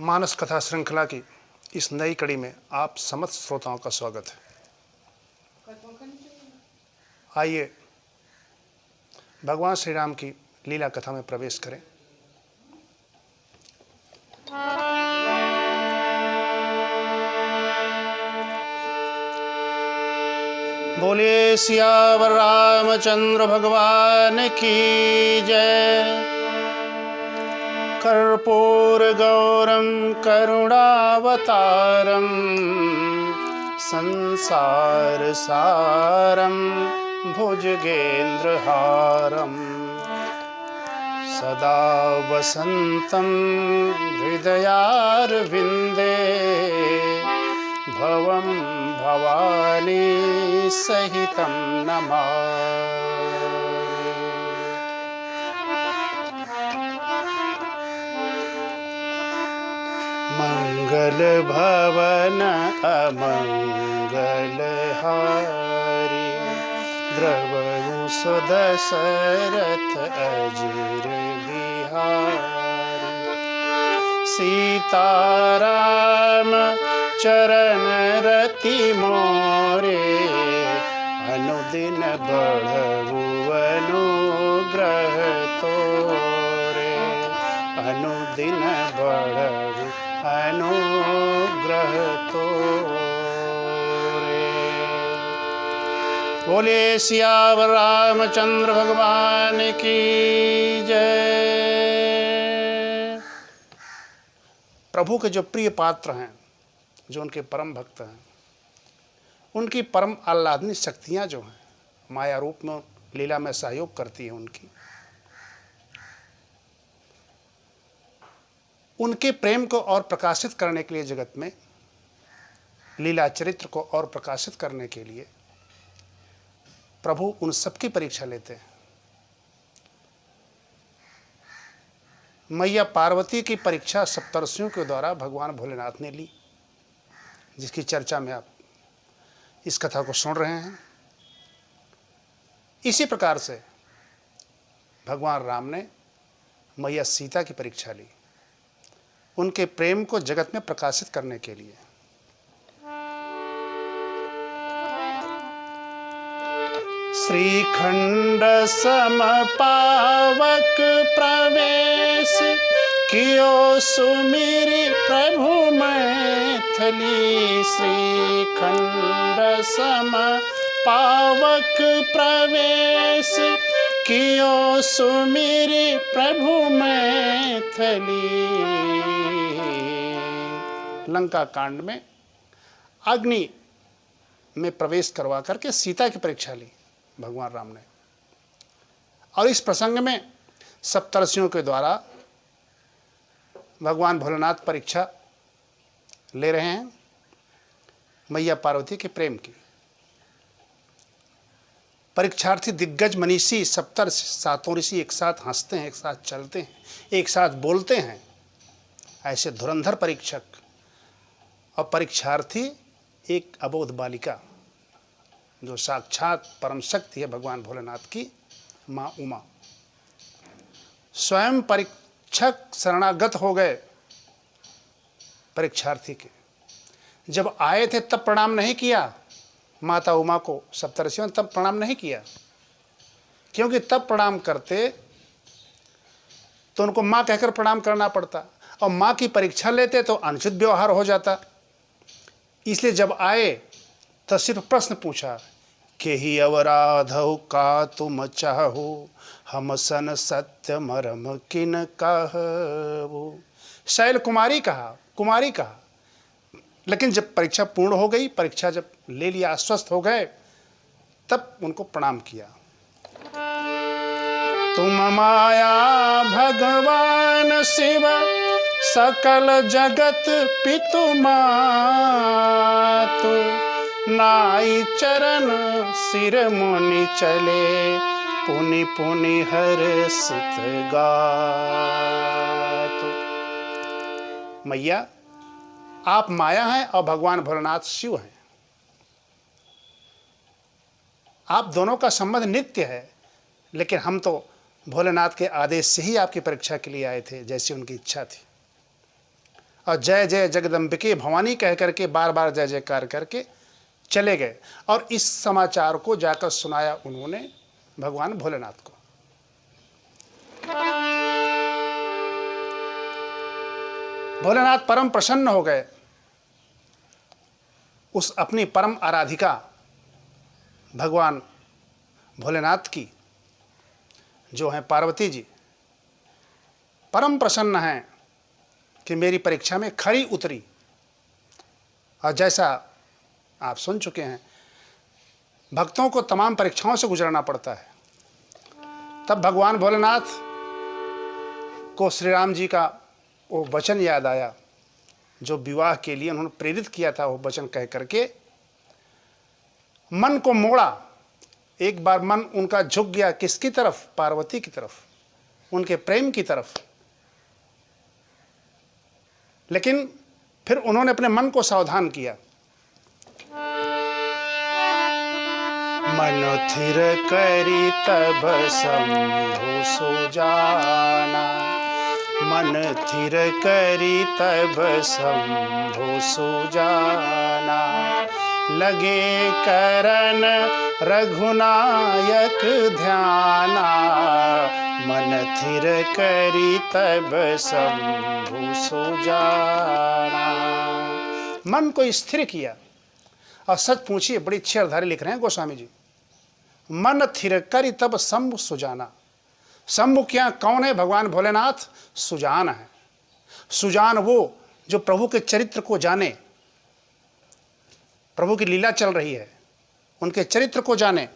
मानस कथा श्रृंखला की इस नई कड़ी में आप समस्त श्रोताओं का स्वागत है। आइए भगवान श्री राम की लीला कथा में प्रवेश करें। बोले सियावर रामचंद्र भगवान की जय। कर्पूर गौरम करुणावतारम संसार सारम भुजगेन्द्रहारम सदा वसंतम हृदयारविंदे भवं भवानी सहितं नमामि। मंगल भवन अमंगल हारी द्रवहु सुदशरथ अजिर बिहारी। सीताराम चरण रति मोरे अनुदिन बढ़हु अनुग्रह तोरे। अनुदिन बढ़हु अनुग्रह तोरे। बोले सियावर रामचंद्र भगवान की जय। प्रभु के जो प्रिय पात्र हैं, जो उनके परम भक्त हैं, उनकी परम आह्लादनी शक्तियां जो हैं, माया रूप में लीला में सहयोग करती हैं। उनके प्रेम को और प्रकाशित करने के लिए जगत में लीला चरित्र को और प्रकाशित करने के लिए प्रभु उन सबकी परीक्षा लेते हैं। मैया पार्वती की परीक्षा सप्तर्षियों के द्वारा भगवान भोलेनाथ ने ली, जिसकी चर्चा में आप इस कथा को सुन रहे हैं। इसी प्रकार से भगवान राम ने मैया सीता की परीक्षा ली, उनके प्रेम को जगत में प्रकाशित करने के लिए। श्रीखंड सम पावक प्रवेश कियो सुमिरि प्रभु मैथिली। श्रीखंड सम पावक प्रवेश कियो सुमिरि प्रभु मैथिली। लंका कांड में अग्नि में प्रवेश करवा करके सीता की परीक्षा ली भगवान राम ने। और इस प्रसंग में सप्तर्षियों के द्वारा भगवान भोलेनाथ परीक्षा ले रहे हैं मैया पार्वती के प्रेम की। परीक्षार्थी दिग्गज मनीषी सप्तर्षि सातों ऋषि एक साथ हंसते हैं, एक साथ चलते हैं, एक साथ बोलते हैं। ऐसे धुरंधर परीक्षक और परीक्षार्थी एक अबोध बालिका जो साक्षात परम शक्ति है भगवान भोलेनाथ की माँ उमा। स्वयं परीक्षक शरणागत हो गए परीक्षार्थी के। जब आए थे तब प्रणाम नहीं किया माता उमा को सप्तर्षियों ने, तब प्रणाम नहीं किया, क्योंकि तब प्रणाम करते तो उनको माँ कहकर प्रणाम करना पड़ता, और माँ की परीक्षा लेते तो अनुचित व्यवहार हो जाता। इसलिए जब आए तो सिर्फ प्रश्न पूछा कि ही अवराधौ का तुम चाहो, हम सन सत्य मरम किन कहबो। शैल कुमारी कहा, कुमारी कहा। लेकिन जब परीक्षा पूर्ण हो गई, परीक्षा जब ले लिया, आश्वस्त हो गए, तब उनको प्रणाम किया। तुम माया भगवान शिव सकल जगत पितु मातु। नाई चरण सिर मुनि चले, पुनि पुनि हर्षित गातु। मैया आप माया हैं और भगवान भोलेनाथ शिव हैं। आप दोनों का संबंध नित्य है, लेकिन हम तो भोलेनाथ के आदेश से ही आपकी परीक्षा के लिए आए थे, जैसी उनकी इच्छा थी। और जय जय जगदम्बिके भवानी कह करके बार बार जय जयकार करके चले गए। और इस समाचार को जाकर सुनाया उन्होंने भगवान भोलेनाथ को। भोलेनाथ परम प्रसन्न हो गए। उस अपनी परम आराधिका भगवान भोलेनाथ की जो हैं पार्वती जी, परम प्रसन्न हैं कि मेरी परीक्षा में खरी उतरी। और जैसा आप सुन चुके हैं, भक्तों को तमाम परीक्षाओं से गुजरना पड़ता है। तब भगवान भोलेनाथ को श्री राम जी का वो वचन याद आया जो विवाह के लिए उन्होंने प्रेरित किया था। वो वचन कह करके मन को मोड़ा। एक बार मन उनका झुक गया किसकी तरफ? पार्वती की तरफ, उनके प्रेम की तरफ। लेकिन फिर उन्होंने अपने मन को सावधान किया। मन थिर करी तब शंभु सो जाना, मन थिर करी तब शंभु सो जाना, लगे करन रघुनायक ध्याना, मन थिर करी तब शंभु सो जाना। मन को स्थिर किया। और सच पूछिए, बड़ी अच्छी अर्धारी लिख रहे हैं गोस्वामी जी। मन थिर करी तब शंभु सुजाना। शंभु क्या कौन है? भगवान भोलेनाथ सुजान है। सुजान वो जो प्रभु के चरित्र को जाने, प्रभु की लीला चल रही है उनके चरित्र को जाने,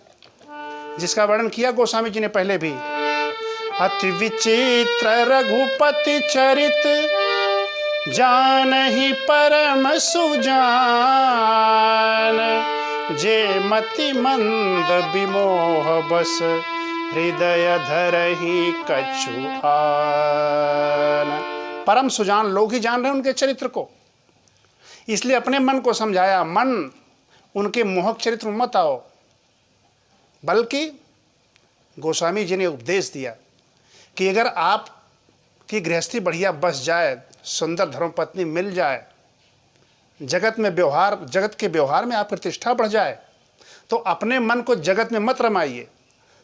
जिसका वर्णन किया गोस्वामी जी ने पहले भी। अति विचित्र रघुपति चरित जानहि परम सुजान, जे मति मंद विमोह बस हृदय धरहि कछु आन। परम सुजान लोग ही जान रहे हैं उनके चरित्र को, इसलिए अपने मन को समझाया, मन उनके मोहक चरित्र में मत आओ। बल्कि गोस्वामी जी ने उपदेश दिया कि अगर आप की गृहस्थी बढ़िया बस जाए, सुंदर धर्मपत्नी मिल जाए, जगत के व्यवहार में आप प्रतिष्ठा बढ़ जाए, तो अपने मन को जगत में मत रमाइए,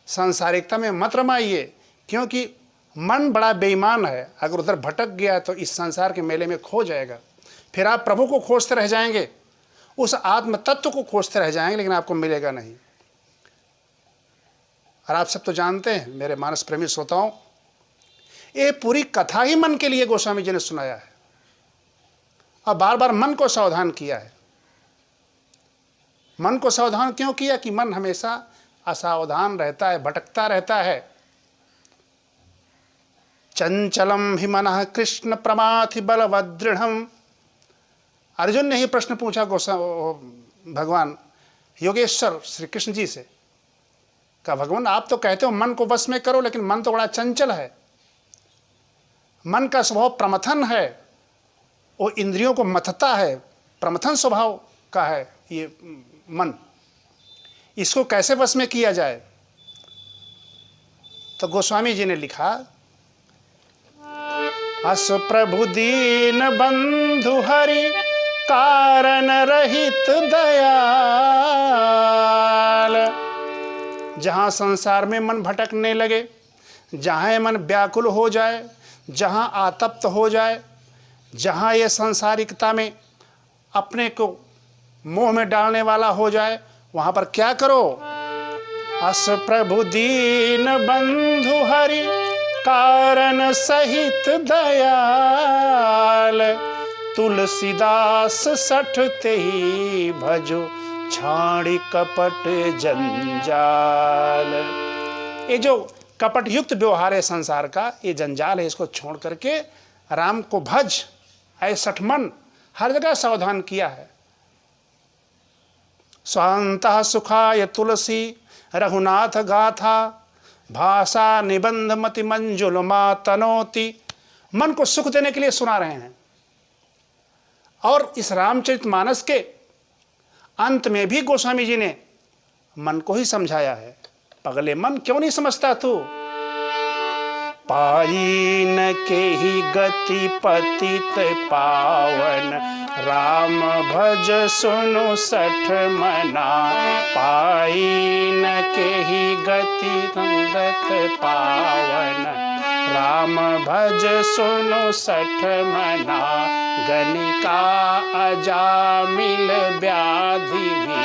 सांसारिकता में मत रमाइए। क्योंकि मन बड़ा बेईमान है। अगर उधर भटक गया तो इस संसार के मेले में खो जाएगा। फिर आप प्रभु को खोजते रह जाएंगे, उस आत्म तत्व को खोजते रह जाएंगे, लेकिन आपको मिलेगा नहीं। और आप सब तो जानते हैं मेरे मानस प्रेमी श्रोताओं, ये पूरी कथा ही मन के लिए गोस्वामी जी ने सुनाया है और बार बार मन को सावधान किया है। मन को सावधान क्यों किया? कि मन हमेशा असावधान रहता है, भटकता रहता है। चंचलम हि मनः कृष्ण प्रमाथि बलवदृढ़म। अर्जुन ने ही प्रश्न पूछा भगवान योगेश्वर श्री कृष्ण जी से, कहा भगवान आप तो कहते हो मन को वश में करो, लेकिन मन तो बड़ा चंचल है। मन का स्वभाव प्रमथन है, वो इंद्रियों को मथता है, प्रमथन स्वभाव का है ये मन। इसको कैसे वश में किया जाए? तो गोस्वामी जी ने लिखा, अस प्रभु दीन बंधु हरि कारण रहित दयाल। जहां संसार में मन भटकने लगे, जहां मन व्याकुल हो जाए, जहां आतप्त हो जाए, जहां ये सांसारिकता में अपने को मोह में डालने वाला हो जाए, वहां पर क्या करो? अस प्रभु दीन बंधु हरि कारण सहित दयाल, तुलसीदास सठते ही भजो छाड़ी कपट जंजाल। ये जो कपट युक्त व्यवहार है संसार का, ये जंजाल है, इसको छोड़ करके राम को भज। ऐ सठमन हर जगह सावधान किया है। स्वांतः सुखाय तुलसी रघुनाथ गाथा, भाषा निबंध मति मंजुल मा तनोति। मन को सुख देने के लिए सुना रहे हैं। और इस रामचरितमानस के अंत में भी गोस्वामी जी ने मन को ही समझाया है। पगले मन क्यों नहीं समझता तू? पाई न के ही गति पतित पावन, राम भज सुनु सठ मना। पाई न के ही गति संगत पावन, राम भज सुनु सठ मना। गनिका अजामिल व्याधि भी,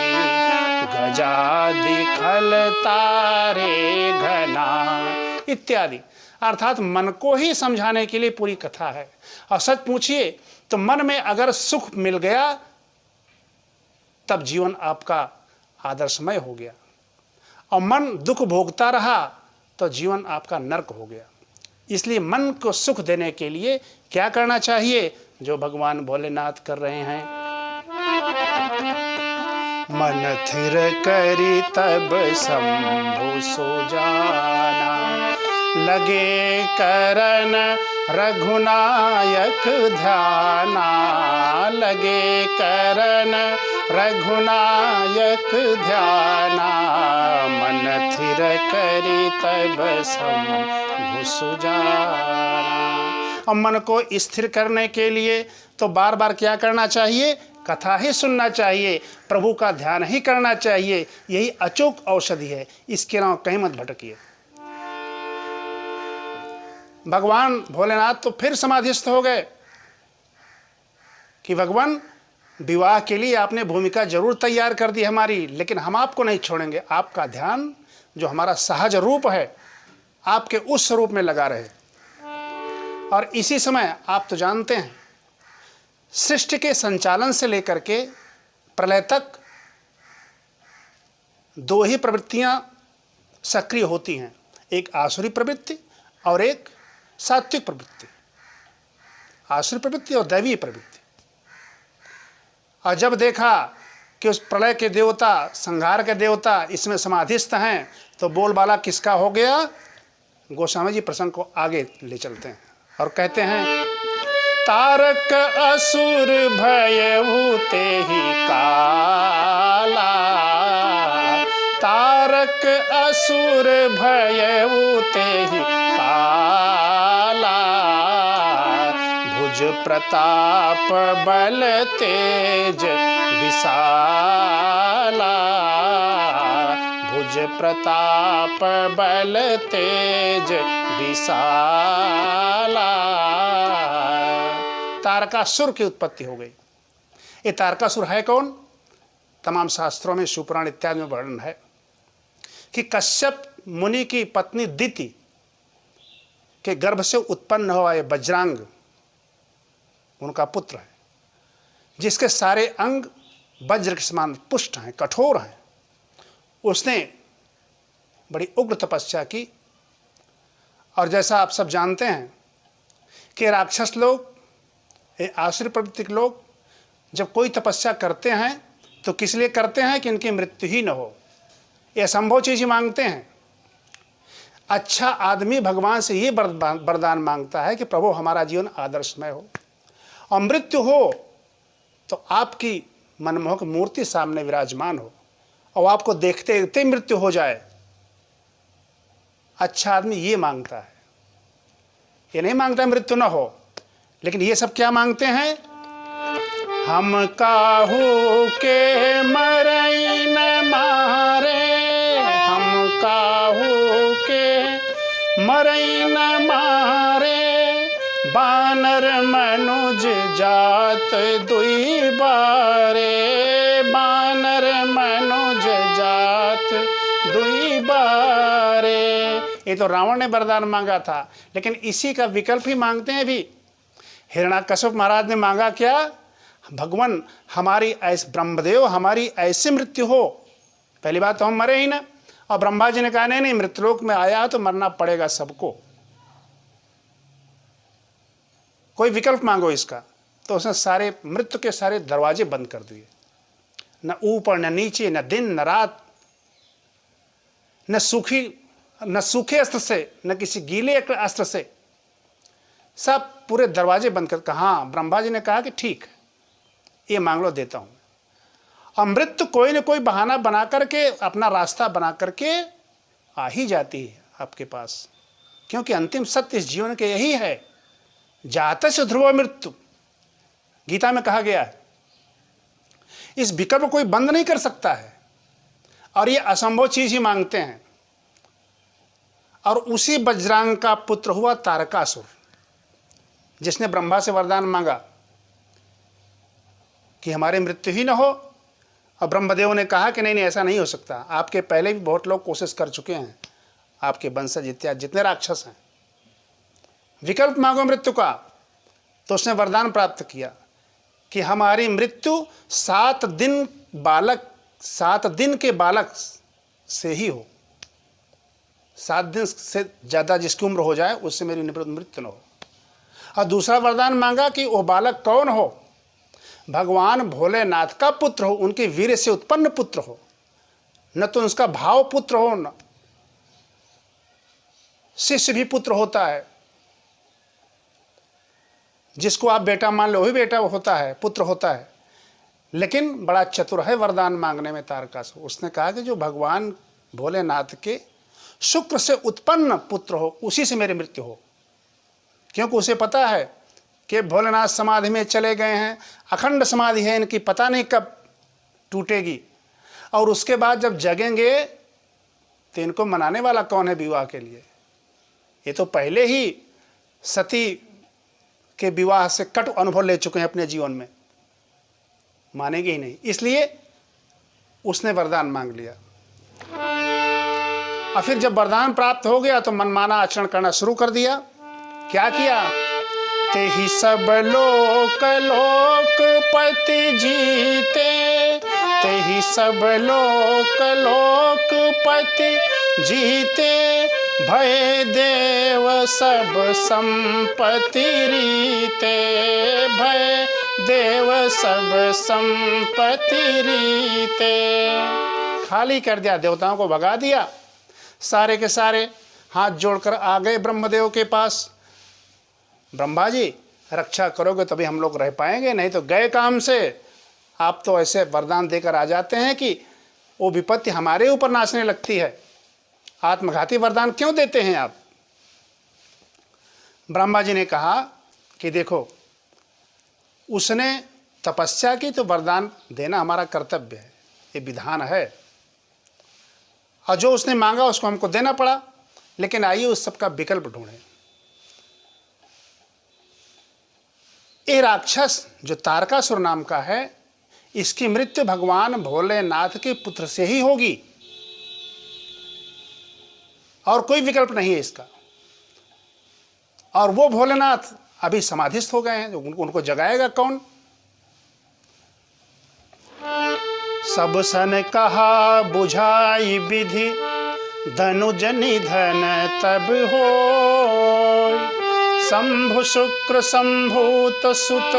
गजादि खल तारे घना इत्यादि। अर्थात मन को ही समझाने के लिए पूरी कथा है। और सच पूछिए तो मन में अगर सुख मिल गया तब जीवन आपका आदर्शमय हो गया, और मन दुख भोगता रहा तो जीवन आपका नरक हो गया। इसलिए मन को सुख देने के लिए क्या करना चाहिए, जो भगवान भोलेनाथ कर रहे हैं। मन थिर करी तब शंभु सो जाना, लगे करन रघुनायक ध्याना। लगे करन रघुनायक ध्याना, मन थिर करी तब शंभु सो जाना। और मन को स्थिर करने के लिए तो बार बार क्या करना चाहिए, कथा ही सुनना चाहिए, प्रभु का ध्यान ही करना चाहिए। यही अचूक औषधि है, इसके अलावा कहीं मत भटकिए। भगवान भोलेनाथ तो फिर समाधिस्थ हो गए कि भगवान विवाह के लिए आपने भूमिका जरूर तैयार कर दी हमारी, लेकिन हम आपको नहीं छोड़ेंगे। आपका ध्यान जो हमारा सहज रूप है, आपके उस स्वरूप में लगा रहे। और इसी समय आप तो जानते हैं, सृष्टि के संचालन से लेकर के प्रलय तक दो ही प्रवृत्तियां सक्रिय होती हैं, एक आसुरी प्रवृत्ति और एक सात्विक प्रवृत्ति। आसुरी प्रवृत्ति और दैवीय प्रवृत्ति। और जब देखा कि उस प्रलय के देवता, संहार के देवता इसमें समाधिस्थ हैं, तो बोलबाला किसका हो गया। गोस्वामी जी प्रसंग को आगे ले चलते हैं और कहते हैं, तारक असुर भयउ तेहि काला। तारक असुर भयउ तेहि काला, भुज प्रताप बल तेज विशाला। भुज प्रताप बल तेज विशाला। तारकासुर की उत्पत्ति हो गई। ये तारकासुर है कौन। तमाम शास्त्रों में, शिवपुराण इत्यादि में वर्णन है कि कश्यप मुनि की पत्नी दिति के गर्भ से उत्पन्न हुआ ये वज्रांग उनका पुत्र है, जिसके सारे अंग वज्र के समान पुष्ट हैं, कठोर हैं। उसने बड़ी उग्र तपस्या की, और जैसा आप सब जानते हैं कि राक्षस लोग, ये आसुरी प्रवृत्ति के लोग जब कोई तपस्या करते हैं तो किस लिए करते हैं कि इनकी मृत्यु ही न हो। ये असंभव चीज़ ही मांगते हैं। अच्छा आदमी भगवान से ये वरदान मांगता है कि प्रभु हमारा जीवन आदर्शमय हो, और मृत्यु हो तो आपकी मनमोहक मूर्ति सामने विराजमान हो, और आपको देखते देखते मृत्यु हो जाए। अच्छा आदमी ये मांगता है, ये नहीं मांगता मृत्यु न हो। लेकिन ये सब क्या मांगते हैं, हम काहू के मरई न मारे। हम काहू के मरई न मारे, बानर मनुज जात दुई बारे। बानर मनुज जात दुई बारे। ये तो रावण ने वरदान मांगा था, लेकिन इसी का विकल्प ही मांगते हैं भी। हिरण्याकश्यप महाराज ने मांगा क्या, भगवान हमारी ऐसे, ब्रह्मदेव हमारी ऐसी मृत्यु हो। पहली बात तो हम मरे ही ना, और ब्रह्मा जी ने कहा नहीं, मृत्युलोक में आया तो मरना पड़ेगा सबको, कोई विकल्प मांगो इसका। तो उसने सारे मृत्यु के सारे दरवाजे बंद कर दिए, न ऊपर न नीचे, न दिन न रात, न सूखे अस्त्र से, न किसी गीले अस्त्र से, सब पूरे दरवाजे बंद कर कहा। हाँ, ब्रह्मा जी ने कहा कि ठीक है, ये मांग लो, देता हूं। और मृत्यु कोई न कोई बहाना बना करके, अपना रास्ता बना करके आ ही जाती है आपके पास। क्योंकि अंतिम सत्य इस जीवन के यही है, जातस्य ध्रुव मृत्यु, गीता में कहा गया है। इस विकल्प को कोई बंद नहीं कर सकता है, और ये असंभव चीज ही मांगते हैं। और उसी वज्रांग का पुत्र हुआ तारकासुर, जिसने ब्रह्मा से वरदान मांगा कि हमारी मृत्यु ही न हो। और ब्रह्मदेव ने कहा कि नहीं, ऐसा नहीं हो सकता, आपके पहले भी बहुत लोग कोशिश कर चुके हैं, आपके वंशज इत्यादि जितने राक्षस हैं, विकल्प मांगो मृत्यु का। तो उसने वरदान प्राप्त किया कि हमारी मृत्यु 7 दिन के बालक से ही हो। 7 दिन से ज़्यादा जिसकी उम्र हो जाए उससे मेरी मृत्यु न हो। और दूसरा वरदान मांगा कि वो बालक कौन हो, भगवान भोलेनाथ का पुत्र हो, उनके वीर से उत्पन्न पुत्र हो, न तो उसका भाव पुत्र हो, न शिष्य भी पुत्र होता है, जिसको आप बेटा मान लो वही बेटा होता है, पुत्र होता है। लेकिन बड़ा चतुर है वरदान मांगने में तारकासुर। उसने कहा कि जो भगवान भोलेनाथ के शुक्र से उत्पन्न पुत्र हो, उसी से मेरी मृत्यु हो। क्योंकि उसे पता है कि भोलेनाथ समाधि में चले गए हैं, अखंड समाधि है इनकी, पता नहीं कब टूटेगी, और उसके बाद जब जगेंगे तो इनको मनाने वाला कौन है विवाह के लिए। ये तो पहले ही सती के विवाह से कटु अनुभव ले चुके हैं अपने जीवन में, मानेंगे ही नहीं। इसलिए उसने वरदान मांग लिया। और फिर जब वरदान प्राप्त हो गया तो मनमाना आचरण करना शुरू कर दिया। क्या किया? ते ही सब लोक लोकपति जीते, ते ही सब लोक लोकपति जीते, भय देव सब संपत्ति रीते, भय देव सब संपत्ति रीते। खाली कर दिया, देवताओं को भगा दिया। सारे के सारे हाथ जोड़कर आ गए ब्रह्मदेव के पास। ब्रह्मा जी, रक्षा करोगे तभी हम लोग रह पाएंगे, नहीं तो गए काम से। आप तो ऐसे वरदान देकर आ जाते हैं कि वो विपत्ति हमारे ऊपर नाचने लगती है। आत्मघाती वरदान क्यों देते हैं आप? ब्रह्मा जी ने कहा कि देखो, उसने तपस्या की तो वरदान देना हमारा कर्तव्य है, ये विधान है, और जो उसने मांगा उसको हमको देना पड़ा। लेकिन आइए उस सबका विकल्प ढूंढें। ये राक्षस जो तारकासुर नाम का है, इसकी मृत्यु भगवान भोलेनाथ के पुत्र से ही होगी, और कोई विकल्प नहीं है इसका। और वो भोलेनाथ अभी समाधिस्थ हो गए हैं, उनको जगाएगा कौन? सब सन कहा बुझाई विधि, धनुज निधन तब हो, शंभु शुक्र संभूत सुत,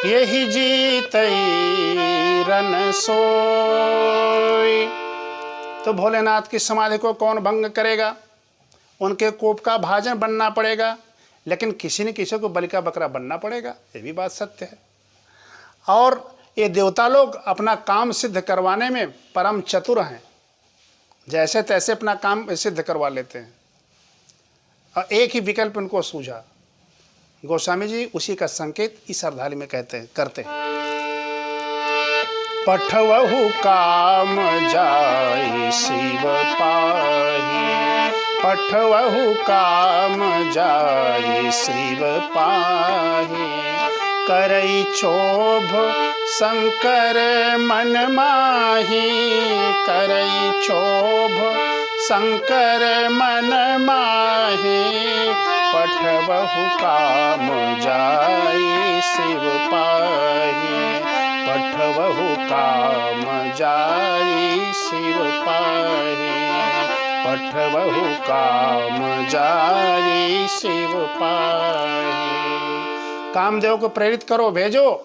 यही जीतई रन सोई। तो भोलेनाथ की समाधि को कौन भंग करेगा? उनके कोप का भाजन बनना पड़ेगा, लेकिन किसी न किसी को बलि का बकरा बनना पड़ेगा, ये भी बात सत्य है। और ये देवता लोग अपना काम सिद्ध करवाने में परम चतुर हैं, जैसे तैसे अपना काम सिद्ध करवा लेते हैं। और एक ही विकल्प उनको सूझा। गोस्वामी जी उसी का संकेत इस अर्धाली में करते हैं। पठवहु काम जाई शिव पाही, पठवहु काम जाई शिव पाही, करई क्षोभ शंकर मन माही, करई क्षोभ शंकर मन माही, पठवहु काम जाई शिव पाही, पठवहु काम जाई शिव पाही, पठवहु काम जाई शिव पाही। कामदेव को प्रेरित करो, भेजो,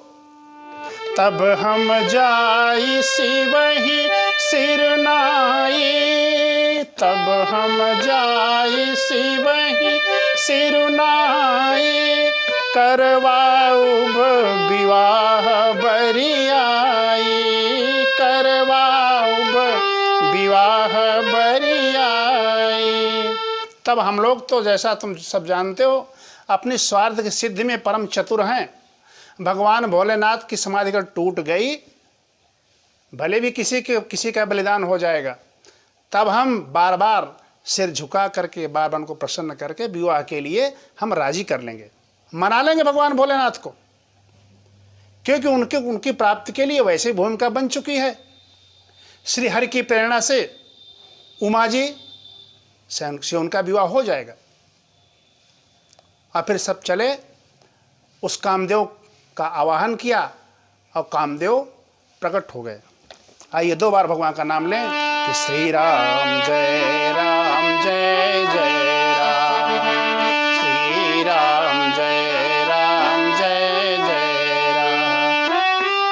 तब हम जाई शिव ही सिर नाई, तब हम जाई शिव ही सिर नाई, करवाऊब विवाह बरियाई, करवाऊब विवाह बरियाई। तब हम लोग तो जैसा तुम सब जानते हो अपनी स्वार्थ की सिद्धि में परम चतुर हैं। भगवान भोलेनाथ की समाधि अगर टूट गई, भले भी किसी का बलिदान हो जाएगा, तब हम बार बार सिर झुका करके बार बार उनको प्रसन्न करके विवाह के लिए हम राजी कर लेंगे, मना लेंगे भगवान भोलेनाथ को, क्योंकि उनकी प्राप्ति के लिए वैसे भूमिका बन चुकी है। श्री हरि की प्रेरणा से उमा जी से उनका विवाह हो जाएगा और फिर सब चले उस कामदेव का आवाहन किया और कामदेव प्रकट हो गए। आइए 2 बार भगवान का नाम लें कि श्री राम जय राम जय जय राम, श्री राम जय राम जय जय राम,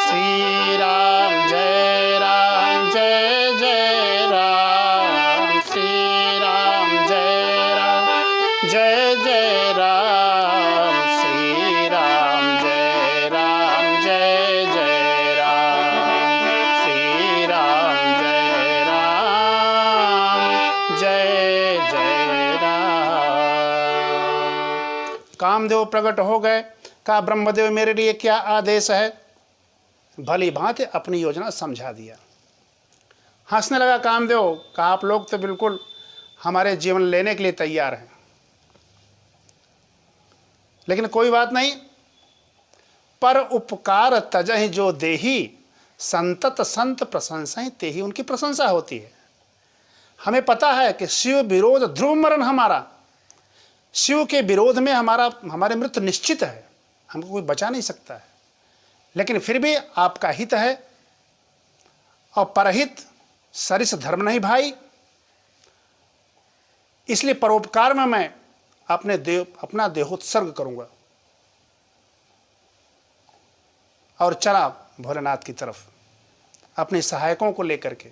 श्री राम जय राम जय जय राम, श्री राम जय राम जय जय राम, श्री राम जय राम जय जय राम, श्री राम जय राम जय जय राम। कामदेव प्रकट हो गए। कहा ब्रह्मदेव मेरे लिए क्या आदेश है? भली भांति अपनी योजना समझा दिया। हंसने लगा कामदेव। कहा आप लोग तो बिल्कुल हमारे जीवन लेने के लिए तैयार हैं, लेकिन कोई बात नहीं। पर उपकार तजहि जो देही, संतत संत प्रशंसा ही तेही उनकी प्रशंसा होती है। हमें पता है कि शिव विरोध ध्रुव मरण हमारा, शिव के विरोध में हमारे मृत्यु निश्चित है, हमको कोई बचा नहीं सकता है। लेकिन फिर भी आपका हित है और परहित सरिस धर्म नहीं भाई, इसलिए परोपकार में मैं अपना देहोत्सर्ग करूंगा। और चला भोलेनाथ की तरफ अपने सहायकों को लेकर के।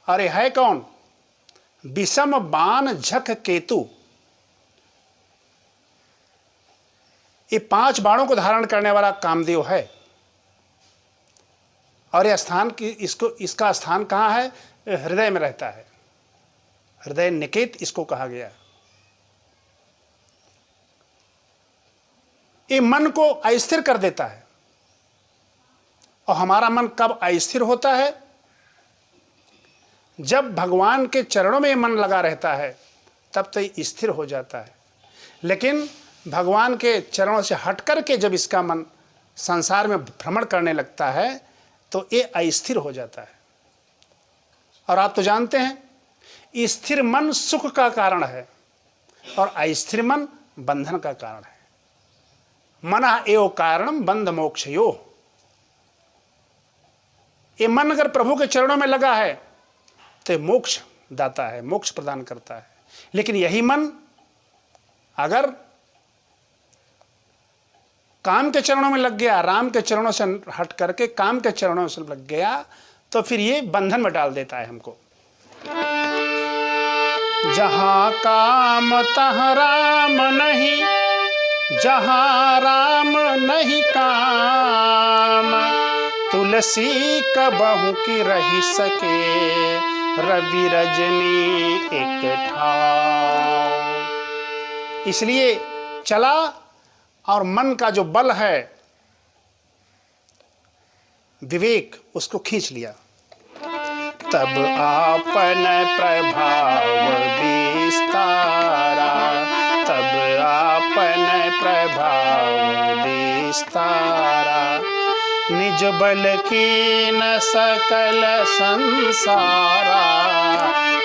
अरे है कौन? विषम बाण झक केतु, ये 5 बाणों को धारण करने वाला कामदेव है। और यह स्थान इसका स्थान कहाँ है? हृदय में रहता है। हृदय निकेत इसको कहा गया। ये मन को अस्थिर कर देता है। और हमारा मन कब अस्थिर होता है? जब भगवान के चरणों में मन लगा रहता है तब तो ये स्थिर हो जाता है। लेकिन भगवान के चरणों से हट करके जब इसका मन संसार में भ्रमण करने लगता है तो ये अस्थिर हो जाता है। और आप तो जानते हैं स्थिर मन सुख का कारण है और अस्थिर मन बंधन का कारण है। मनः एव कारणम बंध मोक्षयो। ये मन अगर प्रभु के चरणों में लगा है तो मोक्ष दाता है, मोक्ष प्रदान करता है। लेकिन यही मन अगर काम के चरणों में लग गया, राम के चरणों से हट करके काम के चरणों से लग गया, तो फिर ये बंधन में डाल देता है हमको। जहां काम तहां राम नहीं, जहां राम नहीं काम, तुलसी कबहू की रही सके, रवि रजनी एक ठाव। इसलिए चला और मन का जो बल है, विवेक, उसको खींच लिया। तब आपन प्रभाव विस्तारा, तब आपन प्रभाव विस्तारा, निज बल की न सकल संसारा,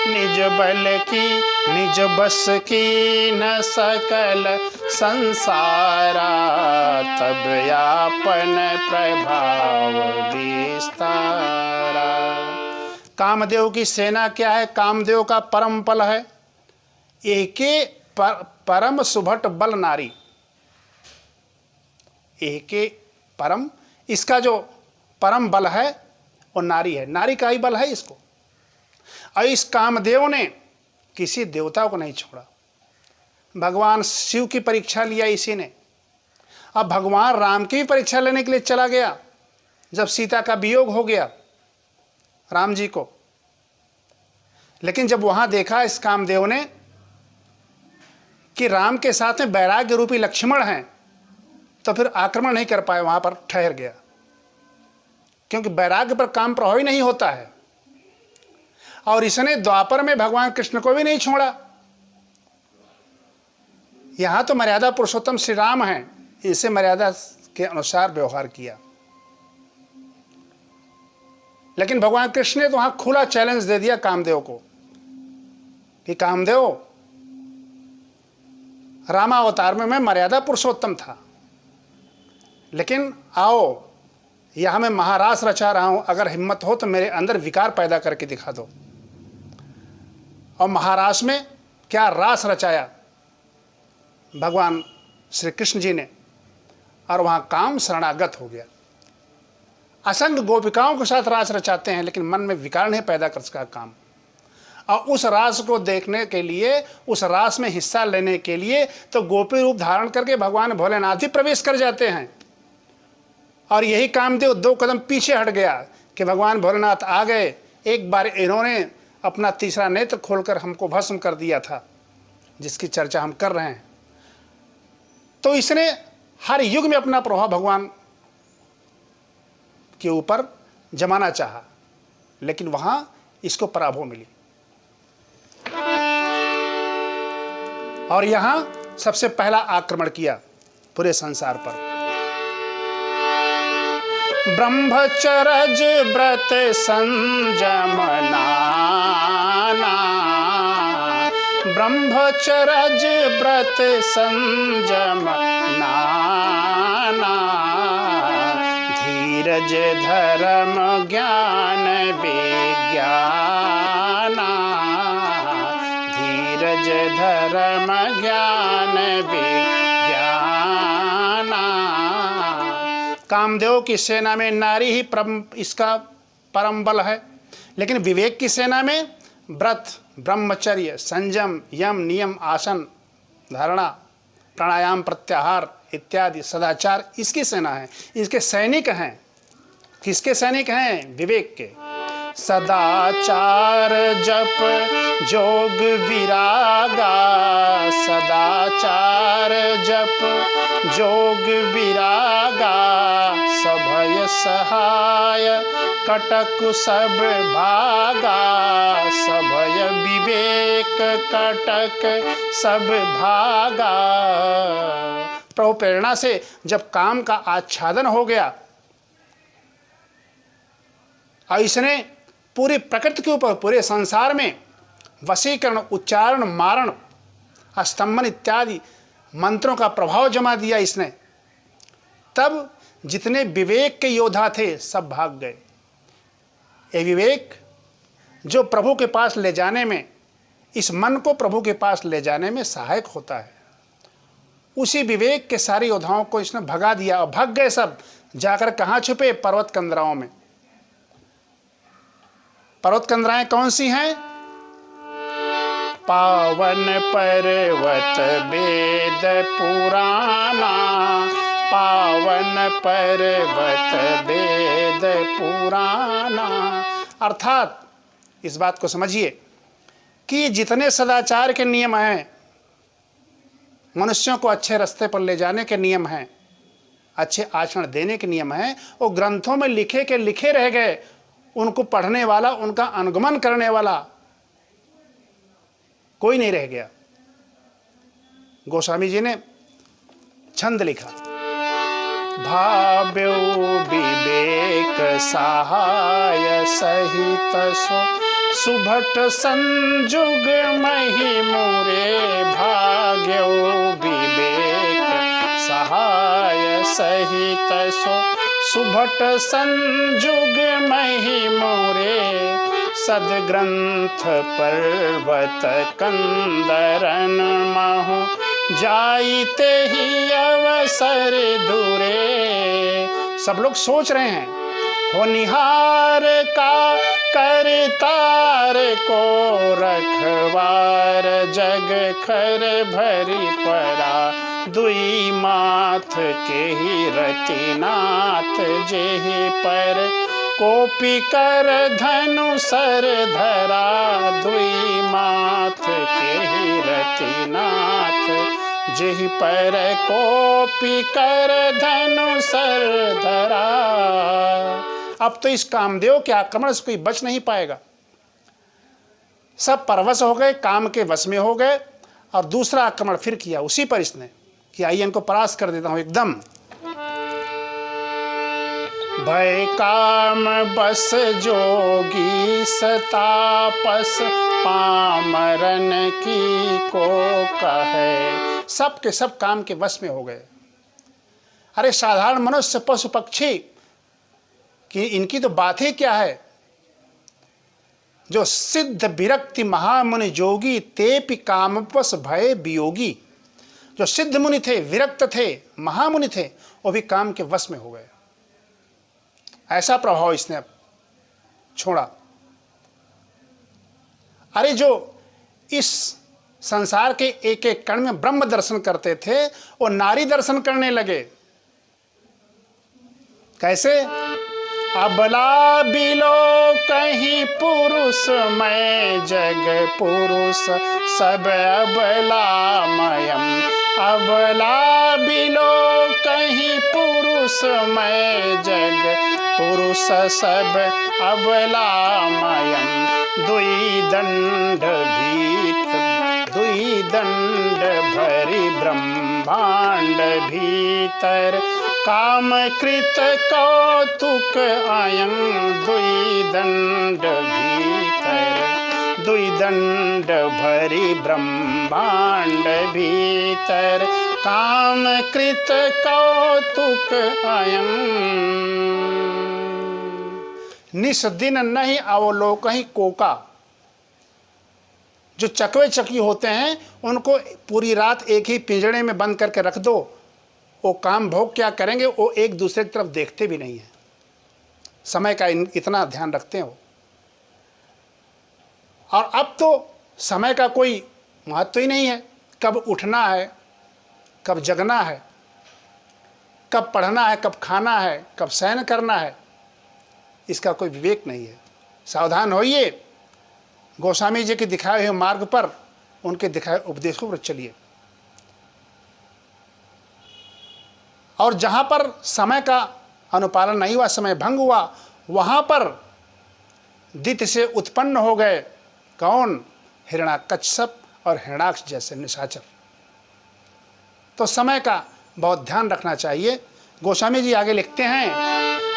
निज बल की निज बस की न सकल संसारा, तब आपन प्रभाव विस्तारा। कामदेव की सेना क्या है? कामदेव का परम बल है एके परम सुभट बल नारी। एके परम, इसका जो परम बल है वो नारी है, नारी का ही बल है इसको। और इस कामदेव ने किसी देवता को नहीं छोड़ा। भगवान शिव की परीक्षा लिया इसी ने। अब भगवान राम की भी परीक्षा लेने के लिए चला गया जब सीता का वियोग हो गया राम जी को। लेकिन जब वहां देखा इस कामदेव ने कि राम के साथ में वैराग्य रूपी लक्ष्मण हैं, तो फिर आक्रमण नहीं कर पाए, वहां पर ठहर गया, क्योंकि वैराग्य पर काम प्रभावी नहीं होता है। और इसने द्वापर में भगवान कृष्ण को भी नहीं छोड़ा। यहां तो मर्यादा पुरुषोत्तम श्री राम हैं, इनसे मर्यादा के अनुसार व्यवहार किया। लेकिन भगवान कृष्ण ने तो वहां खुला चैलेंज दे दिया कामदेव को कि कामदेव, रामावतार में मैं मर्यादा पुरुषोत्तम था, लेकिन आओ यहां मैं महारास रचा रहा हूं, अगर हिम्मत हो तो मेरे अंदर विकार पैदा करके दिखा दो। और महारास में क्या रास रचाया भगवान श्री कृष्ण जी ने, और वहां काम शरणागत हो गया। असंख्य गोपिकाओं के साथ रास रचाते हैं, लेकिन मन में विकार नहीं पैदा कर सका काम। और उस रास को देखने के लिए, उस रास में हिस्सा लेने के लिए तो गोपी रूप धारण करके भगवान भोलेनाथ ही प्रवेश कर जाते हैं। और यही कामदेव 2 कदम पीछे हट गया कि भगवान भोलेनाथ आ गए। एक बार इन्होंने अपना तीसरा नेत्र खोलकर हमको भस्म कर दिया था, जिसकी चर्चा हम कर रहे हैं। तो इसने हर युग में अपना प्रभाव भगवान के ऊपर जमाना चाहा, लेकिन वहां इसको पराभव मिली। और यहां सबसे पहला आक्रमण किया पूरे संसार पर। ब्रह्मचर्य व्रत संयम नाना, ब्रह्मचर्य व्रत संयम नाना, धीरज धर्म ज्ञान विज्ञाना, धीरज धर्म ज्ञान विज्ञाना। कामदेव की सेना में नारी ही इसका परम बल है, लेकिन विवेक की सेना में व्रत, ब्रह्मचर्य, संयम, यम, नियम, आसन, धारणा, प्राणायाम, प्रत्याहार इत्यादि सदाचार इसकी सेना है। इसके सैनिक हैं। किसके सैनिक हैं? विवेक के। सदाचार जप जोग विरागा, सदाचार जप जोग विरागा, सभय सहाय कटक सब भागा, सभय विवेक कटक सब भागा। प्रभु प्रेरणा से जब काम का आच्छादन हो गया और इसने पूरी प्रकृति के ऊपर, पूरे संसार में वशीकरण, उच्चारण, मारण, स्तंभन इत्यादि मंत्रों का प्रभाव जमा दिया इसने, तब जितने विवेक के योद्धा थे सब भाग गए। ये विवेक जो प्रभु के पास ले जाने में, इस मन को प्रभु के पास ले जाने में सहायक होता है, उसी विवेक के सारे योद्धाओं को इसने भगा दिया और भाग गए सब। जाकर कहाँ छुपे? पर्वत कंदराओं में। पर्वत कंदराएं कौन सी हैं? पावन पर्वत वेद पुराना, पावन पर्वत वेद पुराना। अर्थात इस बात को समझिए कि जितने सदाचार के नियम हैं, मनुष्यों को अच्छे रास्ते पर ले जाने के नियम हैं, अच्छे आचरण देने के नियम हैं, वो ग्रंथों में लिखे के लिखे रह गए। उनको पढ़ने वाला, उनका अनुगमन करने वाला कोई नहीं रह गया। गोस्वामी जी ने छंद लिखा, भाव्यो विवेक सहाय सहित सो सुभट संजुग मही मोरे, भाग्यो विवेक सहाय सहित सो सुभट संजुग मही मोरे, सदग्रंथ पर्वत कंदरन महु जाइते ही अवसर दूरे। सब लोग सोच रहे हैं, होनिहार का करतार को रखवार, जग खर भरी परा दुई माथ के ही रतिनाथ, जेहि पर कोपी कर धनु सर धरा, दुई माथ के रतिनाथ, जेहि पर कोपी कर धनु सर धरा। अब तो इस कामदेव के आक्रमण से कोई बच नहीं पाएगा। सब परवश हो गए, काम के वश में हो गए, और दूसरा आक्रमण फिर किया उसी पर इसने कि आइए इनको परास्त कर देता हूं एकदम। भय काम बस जोगी सतापस, पामरन की को कहे। सब के सब काम के वश में हो गए। अरे साधारण मनुष्य पशु पक्षी कि इनकी तो बात ही क्या है। जो सिद्ध विरक्ति महामुनि जोगी, तेपि कामपस भय वियोगी। जो सिद्ध मुनि थे, विरक्त थे, महामुनि थे, वो भी काम के वश में हो गए। ऐसा प्रभाव इसने अब छोड़ा। अरे जो इस संसार के एक एक कण में ब्रह्म दर्शन करते थे, वो नारी दर्शन करने लगे। कैसे? अबला बिलो कहीं पुरुष मैं, जग पुरुष सब अबलामयम। अबला बिलो कहीं पुरुष मैं, जग पुरुष सब अबलामयम। दुई दंड भरी ब्रह्मांड भीतर, काम कृत कौतुक आयं। दुई दंड भरी ब्रह्मांड भीतर, काम कृत कौतुक आयं। निस दिन नहीं अवलोकहि कोका। जो चकवे चकी होते हैं उनको पूरी रात एक ही पिंजड़े में बंद करके रख दो, वो काम भोग क्या करेंगे, वो एक दूसरे की तरफ देखते भी नहीं है। समय का इतना ध्यान रखते हैं वो। और अब तो समय का कोई महत्व ही नहीं है। कब उठना है, कब जगना है, कब पढ़ना है, कब खाना है, कब शयन करना है, इसका कोई विवेक नहीं है। सावधान होइए। गोस्वामी जी के दिखाए हुए मार्ग पर, उनके दिखाए उपदेशों पर चलिए। और जहाँ पर समय का अनुपालन नहीं हुआ, समय भंग हुआ, वहाँ पर दित्य से उत्पन्न हो गए कौन? हिरण्याकश्यप और हिरण्याक्ष जैसे निशाचर। तो समय का बहुत ध्यान रखना चाहिए। गोस्वामी जी आगे लिखते हैं,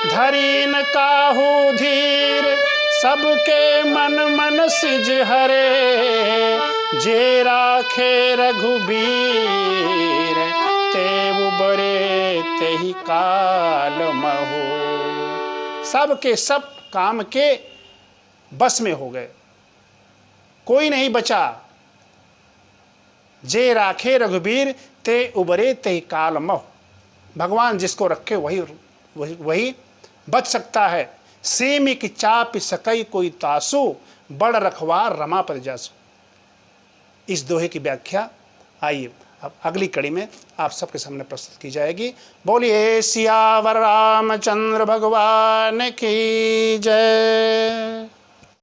धरीन काहू धीर सबके मन मन सिज हरे, जे राखे रघुबीर ते उबरे तेहि काल महु। सब के सब काम के बस में हो गए, कोई नहीं बचा। जे राखे रघुबीर ते उबरे तेहि काल महु। भगवान जिसको रखे वही बच सकता है। सेमी की चाप सकई कोई तासु, बड़ रखवार रमा पर जासु। इस दोहे की व्याख्या आइए अब अगली कड़ी में आप सबके सामने प्रस्तुत की जाएगी। बोलिए सियावर रामचंद्र भगवान की जय।